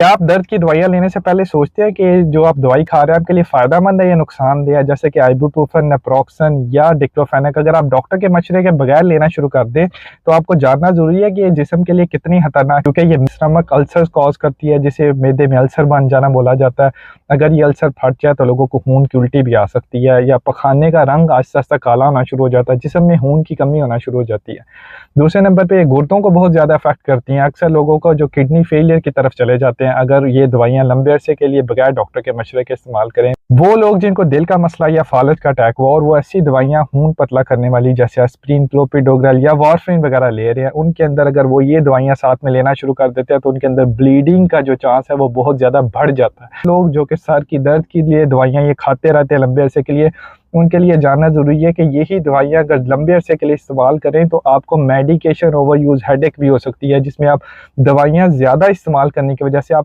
क्या आप दर्द की दवाइयाँ लेने से पहले सोचते हैं कि जो आप दवाई खा रहे हैं आपके लिए फ़ायदेमंद है या नुकसानदेह है? जैसे कि इबुप्रोफेन, नेप्रोक्सन या डिक्लोफेनेक अगर आप डॉक्टर के मशवरे के बगैर लेना शुरू कर दें, तो आपको जानना ज़रूरी है कि ये जिस्म के लिए कितनी खतरनाक, क्योंकि ये स्टमक अल्सर्स कॉज़ करती है, जिसे मैदे में अल्सर बन जाना बोला जाता है। अगर ये अल्सर फट जाए तो लोगों को खून की उल्टी भी आ सकती है, या पखाने का रंग आहिस्ता-आहिस्ता काला होना शुरू हो जाता है, जिस्म में खून की कमी होना शुरू हो जाती है। दूसरे नंबर पे ये गुर्दों को बहुत ज़्यादा अफ़ेक्ट करती हैं। अक्सर लोगों को जो किडनी फेलियर की तरफ चले जाते हैं, अगर ये दवाइयाँ लंबे अरसे के लिए बगैर डॉक्टर के मशवरे के इस्तेमाल करें। वो लोग जिनको दिल का मसला या फालज का अटैक हुआ और वो ऐसी दवाइयाँ खून पतला करने वाली जैसे एस्प्रिन, क्लोपिडोग्रेल या वारफरिन वगैरह ले रहे हैं, उनके अंदर अगर वो ये दवाइयाँ साथ में लेना शुरू कर देते हैं तो उनके अंदर ब्लीडिंग का जो चांस है वो बहुत ज़्यादा बढ़ जाता है। लोग जो कि सर की दर्द के लिए दवाइयाँ ये खाते रहते हैं लंबे अरसे के लिए, उनके लिए जानना ज़रूरी है कि यही दवाइयाँ अगर लंबे अरसे के लिए इस्तेमाल करें तो आपको मेडिकेशन ओवर यूज़ हेडेक भी हो सकती है, जिसमें आप दवाइयाँ ज़्यादा इस्तेमाल करने की वजह से आप